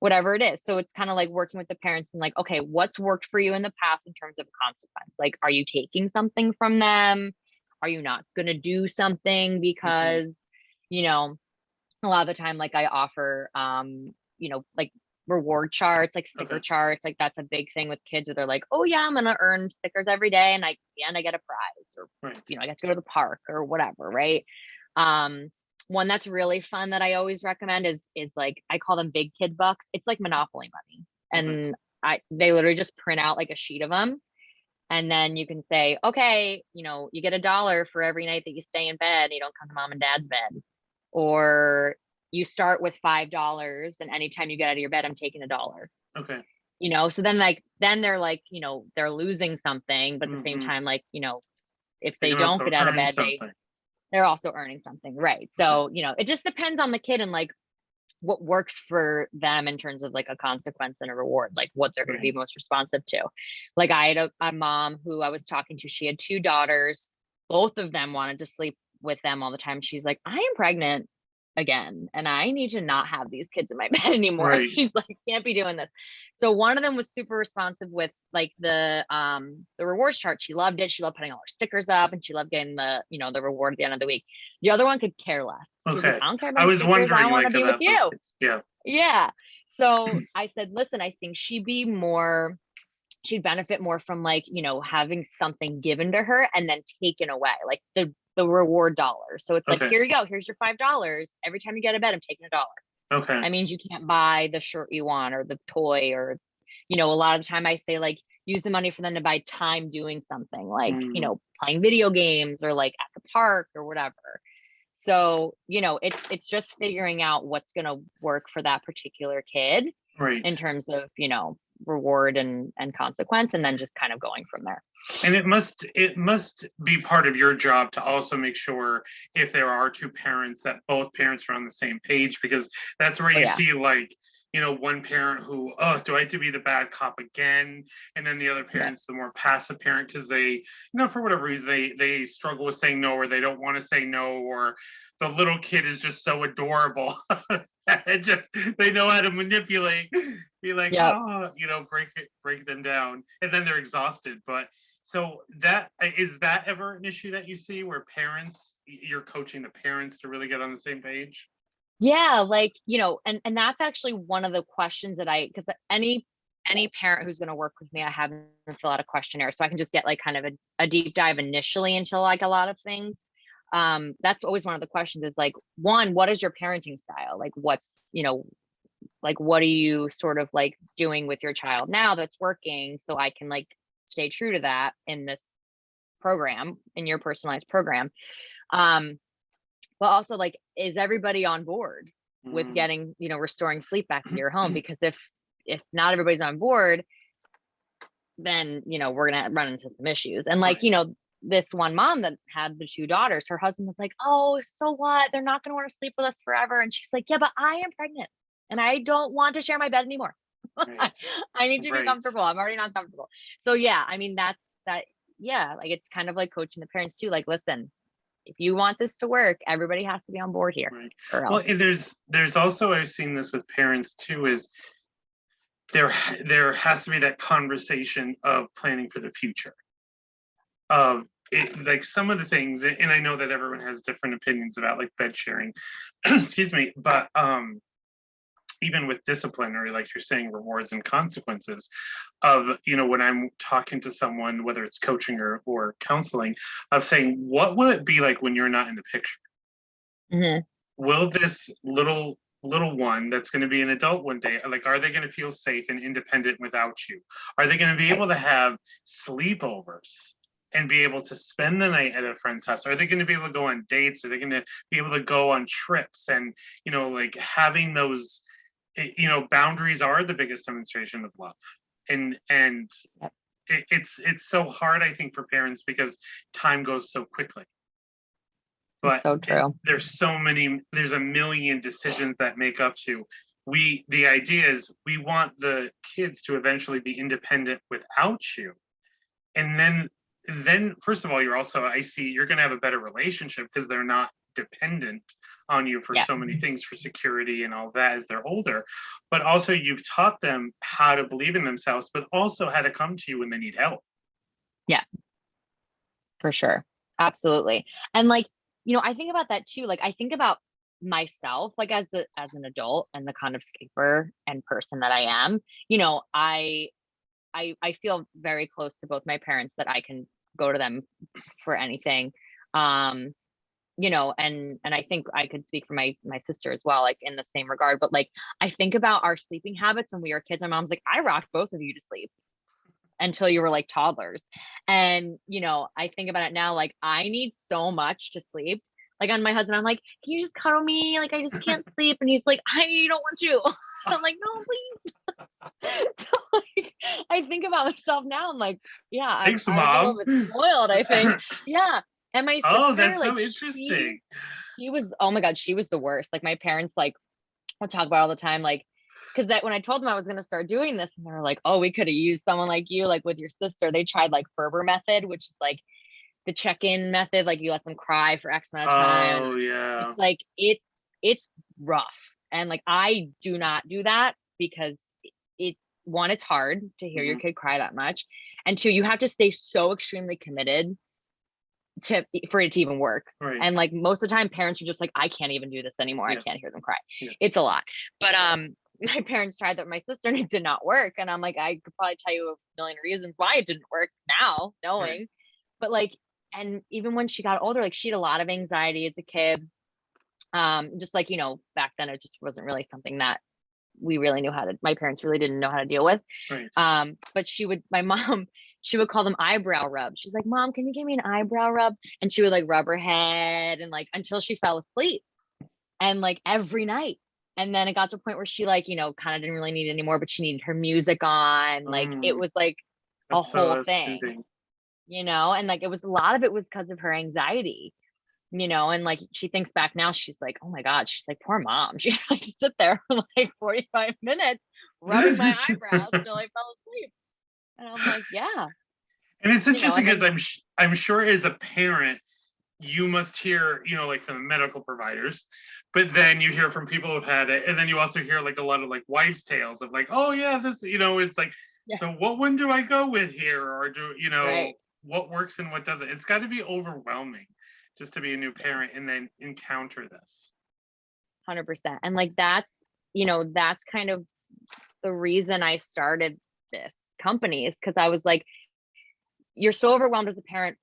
whatever it is. So it's kind of like working with the parents and like, okay, what's worked for you in the past in terms of consequence? Like, are you taking something from them? Are you not going to do something mhm, because, you know, a lot of the time, like, I offer, like reward charts, like sticker okay, charts. Like, that's a big thing with kids where they're like, oh yeah, I'm going to earn stickers every day. And I get a prize, or, right, I get to go to the park or whatever. Right. Um, One that's really fun that I always recommend is like, I call them big kid bucks. It's like Monopoly money. okay, And they literally just print out like a sheet of them. And then you can say, okay, you get $1 for every night that you stay in bed and you don't come to mom and dad's bed. Or you start with $5 and anytime you get out of your bed, I'm taking $1. okay. So then, like, then they're like, they're losing something, but at the same Hmm. time, like, if They they can don't also get out of earn bed, something. they're also earning something. Right. Okay, So, it just depends on the kid and like what works for them in terms of like a consequence and a reward, like what they're going to be right, most responsive to. Like, I had a mom who I was talking to, she had two daughters. Both of them wanted to sleep with them all the time. She's like, I am pregnant again and I need to not have these kids in my bed anymore. right, She's like, can't be doing this. So one of them was super responsive with like the rewards chart. She loved it. She loved putting all her stickers up and she loved getting the reward at the end of the week. The other one could care less. She's like, okay. I don't care about I the was stickers. I wondering, want like, to be with about those you. kids. Yeah, Yeah. So I said, listen, I think she'd benefit more from like, having something given to her and then taken away, like the reward dollar. So it's like, okay, here you go. Here's your $5. Every time you get out of bed, I'm taking $1. okay, That means you can't buy the shirt you want or the toy or, a lot of the time I say like, use the money for them to buy time doing something like, mm, playing video games or like at the park or whatever. So, it's just figuring out what's going to work for that particular kid Right. in terms of, reward and consequence, and then just kind of going from there. And it must be part of your job to also make sure, if there are two parents, that both parents are on the same page, because that's where you see, like, one parent who, oh, do I have to be the bad cop again? And then the other parent's the more passive parent, because they, for whatever reason, they struggle with saying no, or they don't want to say no, or the little kid is just so adorable. They know how to manipulate, be like, oh, break them down, and then they're exhausted. But so is that ever an issue that you see, where you're coaching the parents to really get on the same page? Yeah, like, and that's actually one of the questions that because any parent who's going to work with me, I have them fill out a questionnaire, so I can just get like kind of a deep dive initially into like a lot of things. That's always one of the questions, is like, one, what is your parenting style? Like, what's, like, what are you sort of like doing with your child now that's working, so I can like stay true to that in this program, in your personalized program. But also, like, is everybody on board with getting, restoring sleep back into your home? Because if not everybody's on board, then, we're going to run into some issues. And like, this one mom that had the two daughters, her husband was like, oh, so what? They're not going to want to sleep with us forever. And she's like, yeah, but I am pregnant and I don't want to share my bed anymore. Right. I need to be comfortable. I'm already not comfortable. So yeah, I mean, yeah, like, it's kind of like coaching the parents too. Like, listen, if you want this to work, everybody has to be on board here. Right. Well, and there's also, I've seen this with parents too, is there has to be that conversation of planning for the future, of it, like some of the things, and I know that everyone has different opinions about like bed sharing, excuse me, but even with discipline, or like you're saying, rewards and consequences, of, when I'm talking to someone, whether it's coaching or counseling, of saying, what will it be like when you're not in the picture? Mm-hmm. Will this little one that's going to be an adult one day, like, are they going to feel safe and independent without you? Are they going to be able to have sleepovers and be able to spend the night at a friend's house? Are they going to be able to go on dates? Are they going to be able to go on trips? And, like, having those, boundaries are the biggest demonstration of love. And it's so hard, I think, for parents, because time goes so quickly. But so true. There's a million decisions that make up to, the idea is we want the kids to eventually be independent without you. And then first of all, I see you're going to have a better relationship, because they're not dependent on you for so many things, for security and all that, as they're older. But also, you've taught them how to believe in themselves, but also how to come to you when they need help. Yeah, for sure. Absolutely. And like, I think about that too. Like, I think about myself, like, as an adult, and the kind of sleeper and person that I am. I feel very close to both my parents, that I can go to them for anything. And I think I could speak for my sister as well, like, in the same regard. But like, I think about our sleeping habits when we were kids. My mom's like, I rocked both of you to sleep until you were like toddlers. And, I think about it now, like, I need so much to sleep. Like, on my husband, I'm like, can you just cuddle me? Like, I just can't sleep. And he's like, I don't want to. I'm like, no, please. So, like, I think about myself now. I'm like, yeah, I was a little bit spoiled, I think. Yeah. And my sister, oh, that's like, so interesting. She was, oh my God, she was the worst. Like, my parents, like, will talk about all the time, like, because that when I told them I was going to start doing this, and they were like, oh, we could have used someone like you, like with your sister. They tried like Ferber method, which is like the check-in method. Like, you let them cry for X amount of time. Oh, yeah. It's like, it's rough. And like, I do not do that, because one, it's hard to hear your kid cry that much. And two, you have to stay so extremely committed for it to even work. Right. And like, most of the time, parents are just like, I can't even do this anymore. Yeah. I can't hear them cry. Yeah. It's a lot. But my parents tried that with my sister, and it did not work. And I'm like, I could probably tell you a million reasons why it didn't work now, knowing. Right. But like, and even when she got older, like, she had a lot of anxiety as a kid. Just like, back then, it just wasn't really something that my parents really didn't know how to deal with. Right. But my mom, she would call them eyebrow rubs. She's like, Mom, can you give me an eyebrow rub? And she would like rub her head and like until she fell asleep, and like every night. And then it got to a point where she like, kind of didn't really need it anymore, but she needed her music on. Like it was like a That's whole so thing, soothing. and like it was a lot of it was because of her anxiety, and like she thinks back now, she's like, oh my God, she's like, poor mom. She's like, sit there for like 45 minutes rubbing my eyebrows till I fell asleep. And I'm like, yeah. And it's interesting And because then, I'm sure as a parent, you must hear, like from the medical providers, but then you hear from people who've had it, and then you also hear like a lot of like wives' tales of like, oh yeah, this, it's like, yeah, so what one do I go with here, or do right, what works and what doesn't? It's got to be overwhelming just to be a new parent and then encounter this. 100%. And like that's kind of the reason I started this company, is because I was like, you're so overwhelmed as a parent.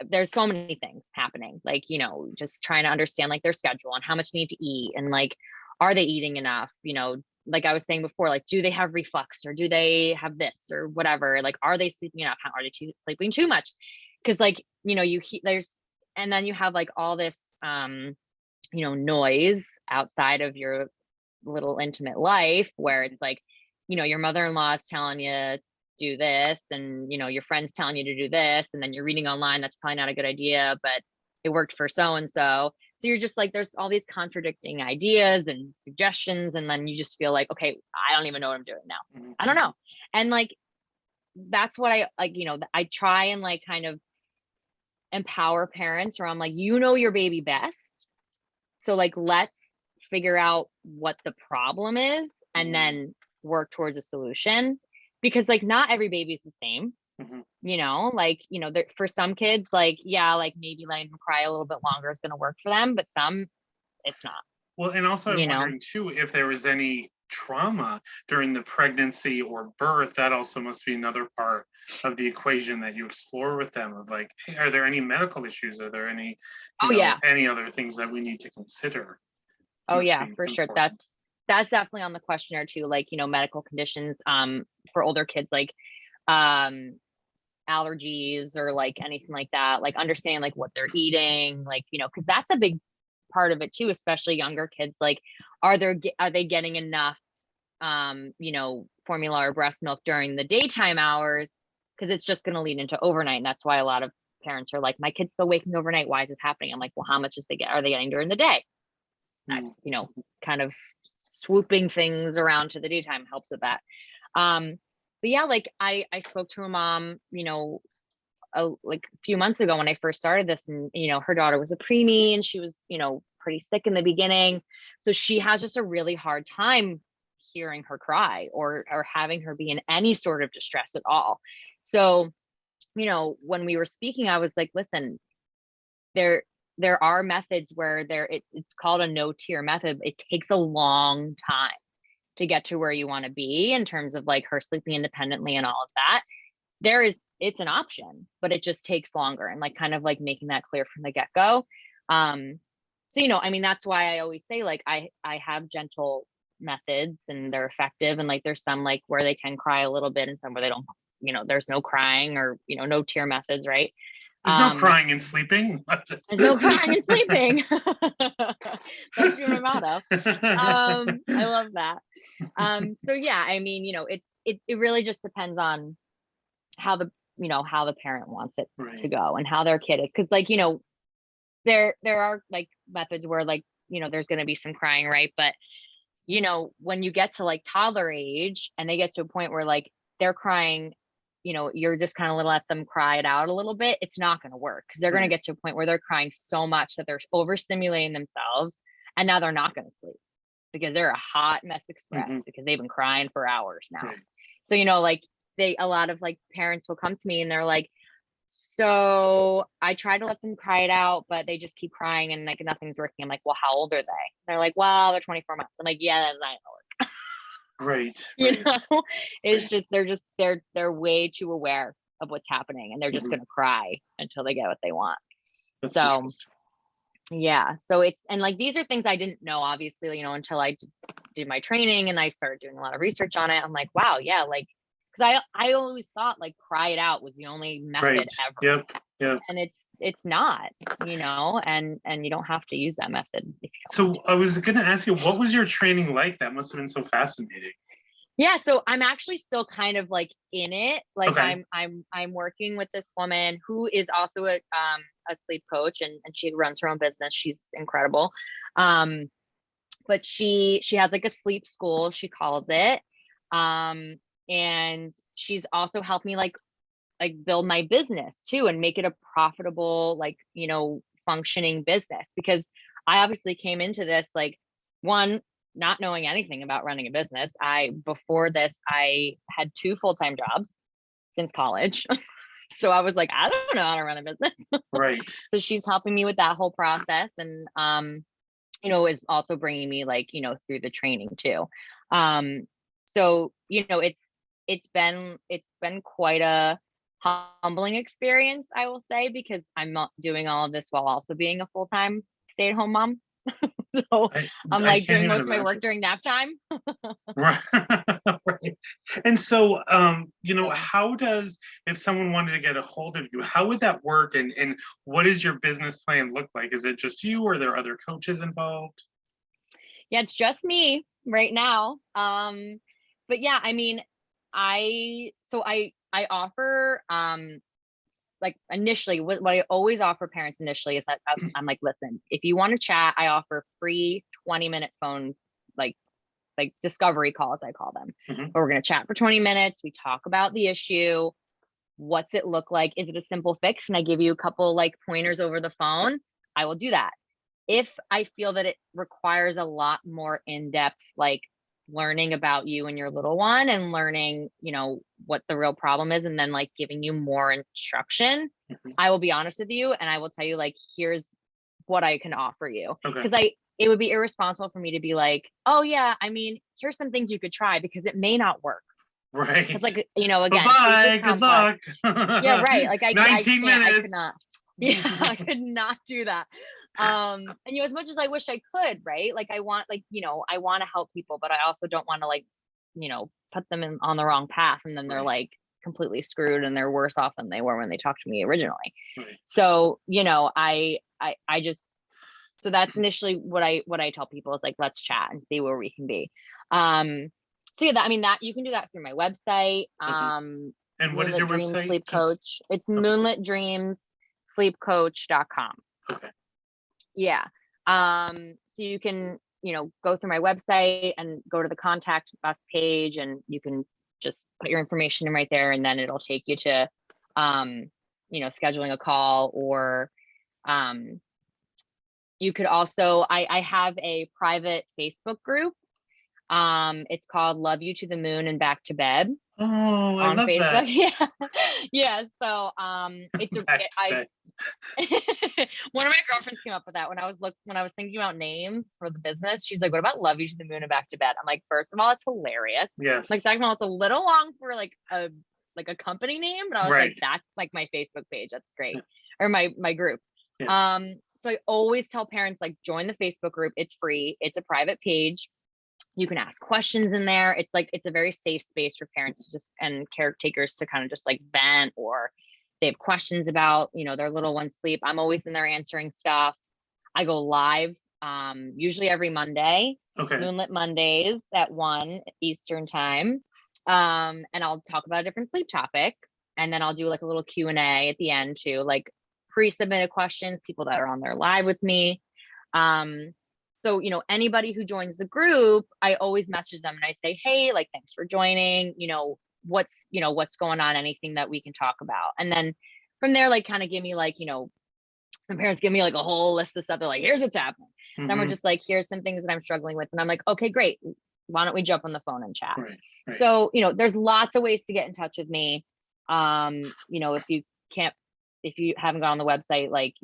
There's so many things happening, like just trying to understand like their schedule and how much they need to eat, and like are they eating enough, like I was saying before, like do they have reflux, or do they have this or whatever, like are they sleeping enough, how are they sleeping too much? Because like there's, and then you have like all this noise outside of your little intimate life, where it's like your mother-in-law is telling you do this, and your friends telling you to do this, and then you're reading online that's probably not a good idea, but it worked for so and so. So you're just like, there's all these contradicting ideas and suggestions, and then you just feel like, okay, I don't even know what I'm doing now. I don't know. And like that's what I like, I try and like kind of empower parents where I'm like, your baby best, so like let's figure out what the problem is and then work towards a solution, because like not every baby is the same. Like for some kids, like yeah, like maybe letting them cry a little bit longer is going to work for them, but some it's not. Well, and also I'm wondering too if there was any trauma during the pregnancy or birth. That also must be another part of the equation that you explore with them, of like, hey, are there any medical issues? Are there any any other things that we need to consider? Oh yeah, for sure. That's definitely on the questionnaire too, like medical conditions for older kids, like allergies or like anything like that, like understanding like what they're eating, like because that's a big part of it too, especially younger kids. Like are they getting enough formula or breast milk during the daytime hours, because it's just going to lead into overnight. And that's why a lot of parents are like, my kid's still waking overnight, why is this happening? I'm like, well, how much are they getting during the day? Kind of swooping things around to the daytime helps with that. But yeah, like I spoke to a mom, like a few months ago when I first started this, and her daughter was a preemie, and she was pretty sick in the beginning, so she has just a really hard time hearing her cry or having her be in any sort of distress at all. So when we were speaking, I was like, listen, there are methods where it's called a no-tear method. It takes a long time to get to where you want to be in terms of like her sleeping independently and all of that. It's an option, but it just takes longer, and like kind of like making that clear from the get-go. So I mean, that's why I always say like I have gentle methods and they're effective, and like there's some like where they can cry a little bit and some where they don't, there's no crying, or no tear methods, right? There's no crying and sleeping. There's no crying and sleeping. That's your motto. I love that. So yeah, I mean, it really just depends on how the parent wants it to go and how their kid is. Cause like, there are like methods where like, there's going to be some crying, right? But when you get to like toddler age and they get to a point where like they're crying, you're just kind of let them cry it out a little bit, it's not going to work, because they're going to get to a point where they're crying so much that they're overstimulating themselves, and now they're not going to sleep because they're a hot mess express because they've been crying for hours now. So like a lot of like parents will come to me and they're like, so I try to let them cry it out, but they just keep crying and like nothing's working. I'm like, well, how old are they? They're like, well, they're 24 months. I'm like, yeah, that's not gonna work. It's just they're way too aware of what's happening, and they're just gonna cry until they get what they want. So yeah, so it's, and like these are things I didn't know, obviously, until I did my training and I started doing a lot of research on it. I'm like, wow, yeah, like because I always thought like cry it out was the only method Right. ever. Yep. And it's not, and you don't have to use that method if you don't want So to. I was going to ask you, what was your training like? That must have been so fascinating. Yeah, so I'm actually still kind of like in it. Like Okay. I'm working with this woman who is also a sleep coach, and she runs her own business. She's incredible. Um but she has like a sleep school, she calls it. Um and she's also helped me like build my business too and make it a profitable, like, functioning business, because I obviously came into this like, one, not knowing anything about running a business. Before this, I had two full-time jobs since college. So I was like, I don't know how to run a business. Right. So she's helping me with that whole process, and is also bringing me like, through the training too. So, it's been quite a humbling experience, I will say, because I'm not doing all of this while also being a full-time stay-at-home mom. So I, I'm I like can't doing even most of my work imagine. during nap time. Right. Right. And so, So how does, if someone wanted to get a hold of you, how would that work? And what does your business plan look like? Is it just you, or are there other coaches involved? yeah, it's just me right now. But yeah, I mean, I offer like initially what I always offer parents initially is that I'm like, listen, if you want to chat, I offer free 20-minute phone, like discovery calls, I call them. Mhm. But we're going to chat for 20 minutes. We talk about the issue. What's it look like? Is it a simple fix? Can I give you a couple like pointers over the phone? I will do that. If I feel that it requires a lot more in-depth, like learning about you and your little one, and learning, what the real problem is, and then like giving you more instruction, Mhm. I will be honest with you and I will tell you, like, here's what I can offer you. Okay. Because it would be irresponsible for me to be like, oh yeah, I mean, here's some things you could try, because it may not work. Right. It's like, again, sleep is Bye-bye. Good complex. luck. Yeah, right. Like I 19 can't, I could minutes. not. Yeah, I could not do that. And as much as I wish I could, right? Like I want, like, I want to help people, but I also don't want to like, put them on the wrong path, and then they're Right. like completely screwed and they're worse off than they were when they talked to me originally. Right. So, I just, so that's initially what I tell people is like, let's chat and see where we can be. So yeah, I mean, that you can do that through my website. Mhm. And what is Moonlit your Dreams website? Sleep Just Coach. It's okay. moonlitdreamssleepcoach.com. Okay. Yeah. So you can, go through my website and go to the contact us page, and you can just put your information in right there, and then it'll take you to, scheduling a call, or, um, you could also, I have a private Facebook group. It's called Love You to the Moon and Back to Bed Oh, I on love Facebook. that. Yeah. Yeah. So, it's Back to I back. one of my girlfriends came up with that when I was thinking about names for the business. She's like, "What about Love You to the Moon and Back to Bed?" I'm like, first of all, it's hilarious. Like, Yes. second of all, it's a little long for like a company name, but I was like, Right. that's like my Facebook page. That's Yeah. great. Or my group. Yeah. So I always tell parents, like, join the Facebook group. It's free. It's a private page. You can ask questions in there. It's like, it's a very safe space for parents to just, and caretakers to kind of just like vent, or they have questions about, their little one's sleep. I'm always in there answering stuff. I go live, usually every Monday, Okay. Moonlit Mondays at 1 Eastern time. And I'll talk about a different sleep topic. And then I'll do like a little Q&A at the end too, like pre-submitted questions, people that are on there live with me. So, anybody who joins the group, I always message them and I say, hey, like, thanks for joining, what's going on, anything that we can talk about. And then from there, like, kind of give me like, some parents give me like a whole list of stuff. They're like, here's what's happening. Then we're Hmm. just like, here's some things that I'm struggling with. And I'm like, okay, great. Why don't we jump on the phone and chat? Right. Right. So, there's lots of ways to get in touch with me. If you can't, if you haven't gone on the website, like,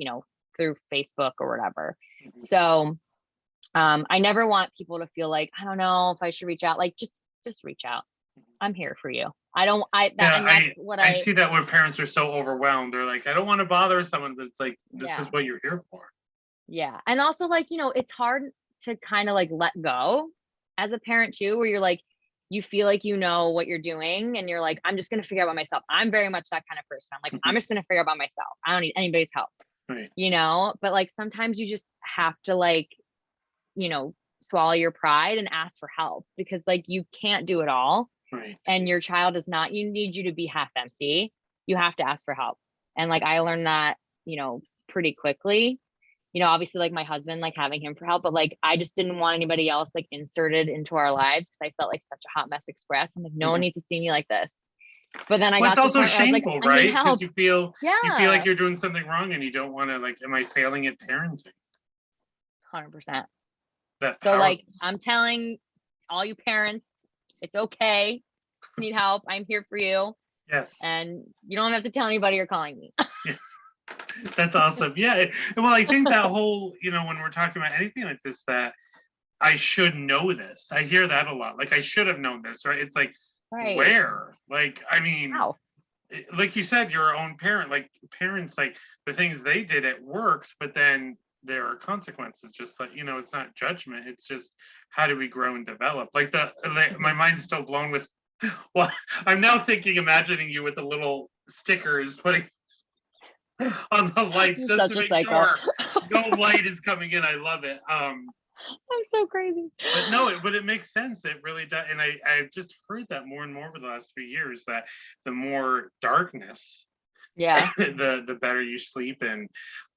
through Facebook or whatever. Mhm. So, I never want people to feel like, I don't know if I should reach out. Like, just reach out. I'm here for you. I don't, I, that, Yeah, and that's what I see that when parents are so overwhelmed. They're like, I don't want to bother someone, but it's like, this is yeah, what you're here for. yeah. And also, like, it's hard to kind of like let go as a parent too, where you're like, you feel like you know what you're doing and you're like, I'm just going to figure out by myself. I'm very much that kind of person. I'm like, I'm just going to figure out by myself. I don't need anybody's help, Right. but like sometimes you just have to like, swallow your pride and ask for help because like you can't do it all. Right. And your child is not, you need you to be half empty. You have to ask for help. And like I learned that, pretty quickly. Obviously like my husband, like having him for help, but like I just didn't want anybody else like inserted into our lives because I felt like such a hot mess express. I'm like, no one needs to see me like this. But then I got it's to the also point where I was like, shameful, I need right? Because help. you feel Yeah. like you're doing something wrong and you don't want to like, am I failing at parenting? 100%. That So like powerless. I'm telling all you parents, it's okay. If you need help, I'm here for you. Yes. And you don't have to tell anybody you're calling me. Yeah. That's awesome. Yeah. Well, I think that whole, when we're talking about anything like this, that I should know this. I hear that a lot. Like I should have known this, right? It's like, Right. where? Like, I mean, How? Like you said, your own parent, like parents, like the things they did, it worked, but then there are consequences. Just like, it's not judgment. It's just how do we grow and develop? Like my mind's still blown with, well, I'm now imagining you with the little stickers putting on the lights just to make sure no light is coming in. I love it. I'm so crazy. But no, but it makes sense. It really does. And I've just heard that more and more over the last few years, that the more darkness, the better you sleep. And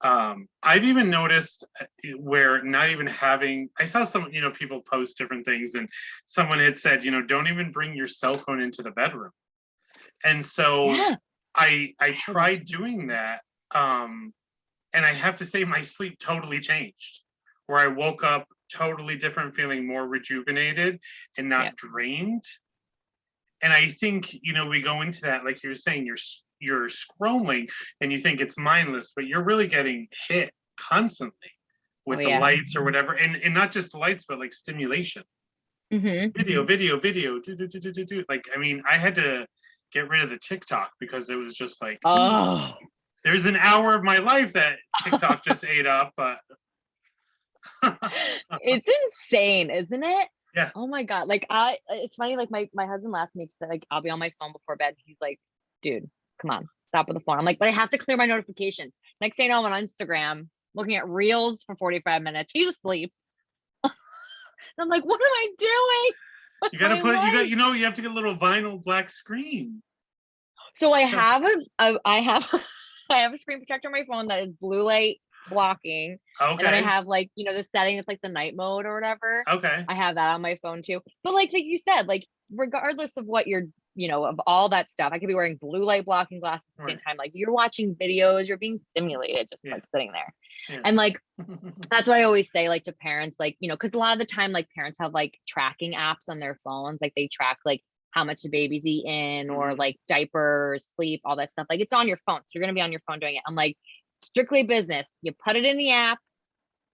I've even noticed where not even having, I saw some, people post different things, and someone had said, don't even bring your cell phone into the bedroom. And so I tried doing that. And I have to say my sleep totally changed, where I woke up totally different, feeling more rejuvenated and not drained. And I think, we go into that, like you're saying, you're scrolling and you think it's mindless, but you're really getting hit constantly with the lights or whatever. And not just lights, but like stimulation. Video. Like, I mean, I had to get rid of the TikTok because it was just like, there's an hour of my life that TikTok just ate up, but it's insane, isn't it? Yeah. Oh my God. Like it's funny, like my husband laughs at me because like I'll be on my phone before bed. He's like, dude, come on, stop with the phone. I'm like, but I have to clear my notifications. Next thing you know, I'm on Instagram looking at reels for 45 minutes. He's asleep. I'm like, what am I doing? You gotta you have to get a little vinyl black screen. So I have I have a screen protector on my phone that is blue light blocking. Okay. And then I have like, the setting, it's like the night mode or whatever. Okay. I have that on my phone too. But like you said, like regardless of what you're, of all that stuff, I could be wearing blue light blocking glasses at the same time. Like you're watching videos, you're being stimulated just like sitting there. Yeah. And like, that's what I always say, like to parents, like, because a lot of the time, like parents have like tracking apps on their phones. Like they track like how much the baby's eating or like diapers, sleep, all that stuff. Like it's on your phone. So you're going to be on your phone doing it. I'm like, strictly business. You put it in the app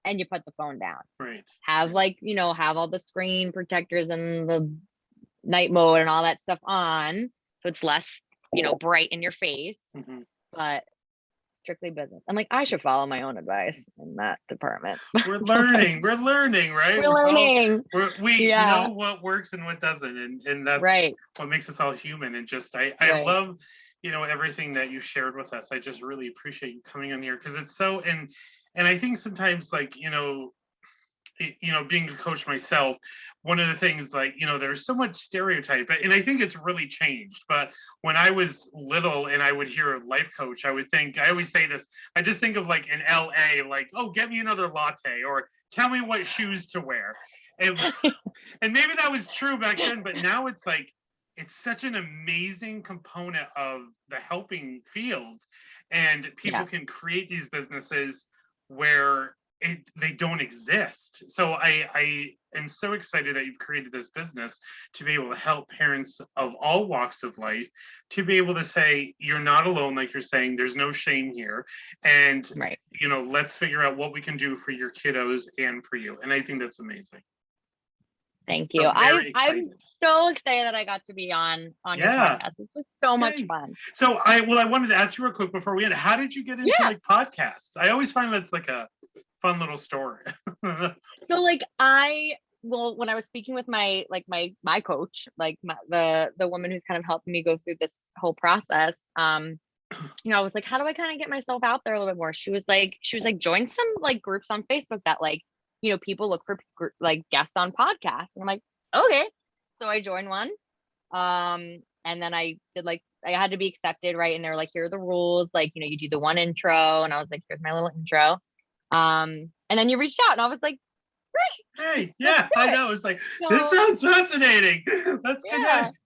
and you put the phone down. Right. Have like, have all the screen protectors and the night mode and all that stuff on. So it's less, bright in your face, but strictly business. I'm like, I should follow my own advice in that department. We're learning, right? We're learning. We know what works and what doesn't. And that's what makes us all human. And just, I love, everything that you shared with us. I just really appreciate you coming on here because it's so, and I think sometimes like, being a coach myself, one of the things like, there's so much stereotype, and I think it's really changed. But when I was little and I would hear a life coach, I always say this, I just think of like in LA, like, oh, get me another latte or tell me what shoes to wear. And maybe that was true back then, but now it's like, it's such an amazing component of the helping field, and people can create these businesses where they don't exist. So I am so excited that you've created this business to be able to help parents of all walks of life to be able to say, you're not alone, like you're saying, there's no shame here. And, let's figure out what we can do for your kiddos and for you. And I think that's amazing. Thank you. I'm so excited that I got to be on your podcast. This was so much fun. So I wanted to ask you real quick before we end. How did you get into like podcasts? I always find that's like a fun little story. So like well, when I was speaking with my coach, like the woman who's kind of helping me go through this whole process, I was like, how do I kind of get myself out there a little bit more? She was like, join some like groups on Facebook that like, people look for like guests on podcasts. And I'm like, okay. So I joined one. And then I did like, I had to be accepted, right? And they're like, here are the rules. Like, you do the one intro. And I was like, here's my little intro. And then you reached out and I was like, great. Hey, yeah, I know. It's like, this So, sounds fascinating. Let's connect.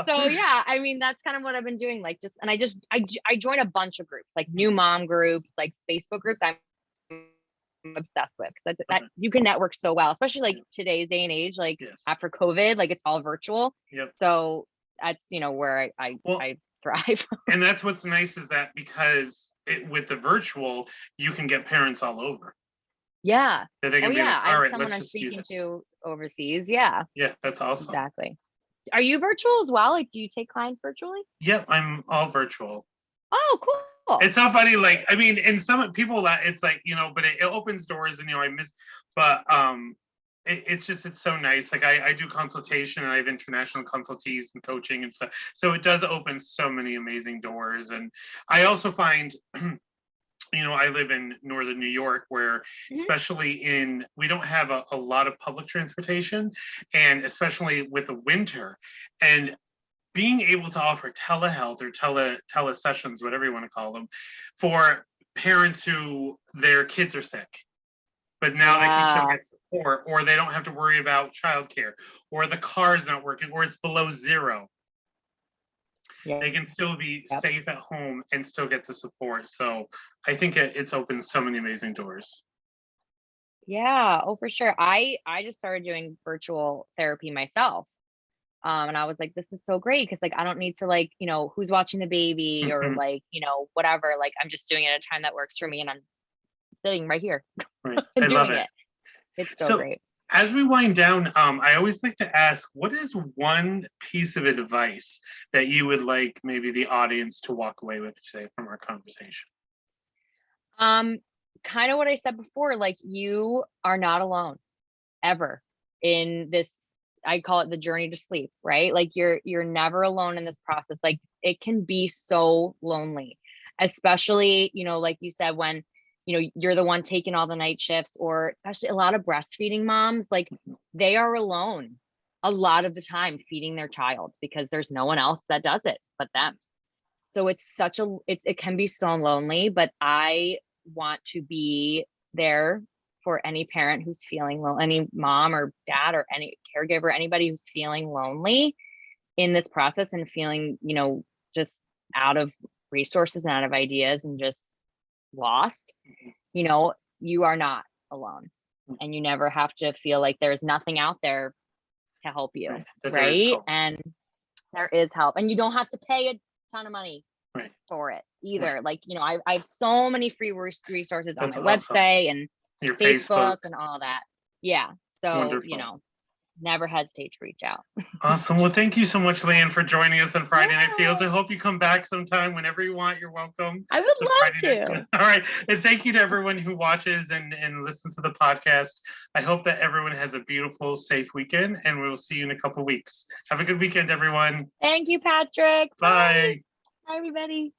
So yeah, I mean, that's kind of what I've been doing. Like I joined a bunch of groups, like new mom groups, like Facebook groups. I'm obsessed with because that you can network so well, especially like today's day and age, like after COVID, like it's all virtual. Yep. So that's, where I thrive. And that's what's nice is that because with the virtual, you can get parents all over. Yeah. That they can be like, I all have right, someone let's I'm just do speaking this. to overseas. Yeah. Yeah, that's awesome. Exactly. Are you virtual as well? Like, do you take clients virtually? Yep, I'm all virtual. Oh, cool. It's so funny. Like, I mean, and some people that it's like, but it opens doors and, I miss, but it's so nice. Like I do consultation and I have international consultees and coaching and stuff. So it does open so many amazing doors. And I also find, I live in northern New York where especially we don't have a lot of public transportation, and especially with the winter, and being able to offer telehealth or telesessions, whatever you want to call them, for parents who their kids are sick, but now they can still get support, or they don't have to worry about childcare, or the car's not working, or it's below zero. Yeah. They can still be safe at home and still get the support. So I think it's opened so many amazing doors. Yeah. Oh, for sure. I just started doing virtual therapy myself. And I was like, this is so great because like I don't need to like, who's watching the baby or like, whatever. Like I'm just doing it at a time that works for me and I'm sitting right here and doing love it. It's so great. As we wind down, I always like to ask, what is one piece of advice that you would like maybe the audience to walk away with today from our conversation? Kind of what I said before, like you are not alone ever in this. I call it the journey to sleep, right? Like you're never alone in this process. Like it can be so lonely, especially, like you said, when, you're the one taking all the night shifts, or especially a lot of breastfeeding moms, like they are alone a lot of the time feeding their child because there's no one else that does it but them. So it's it can be so lonely, but I want to be there for any parent who's feeling lonely, any mom or dad or any caregiver, anybody who's feeling lonely in this process and feeling, just out of resources and out of ideas and just lost, you are not alone, and you never have to feel like there's nothing out there to help you. Right. And there is help, and you don't have to pay a ton of money for it either. Like, I have so many free resources on my website and your Facebook and all that. Yeah. So, wonderful. Never hesitate to reach out. Awesome. Well, thank you so much, Leanne, for joining us on Friday Night Feels. I hope you come back sometime whenever you want. You're welcome. I would love to. All right. And thank you to everyone who watches and listens to the podcast. I hope that everyone has a beautiful, safe weekend, and we will see you in a couple of weeks. Have a good weekend, everyone. Thank you, Patrick. Bye. Bye, everybody.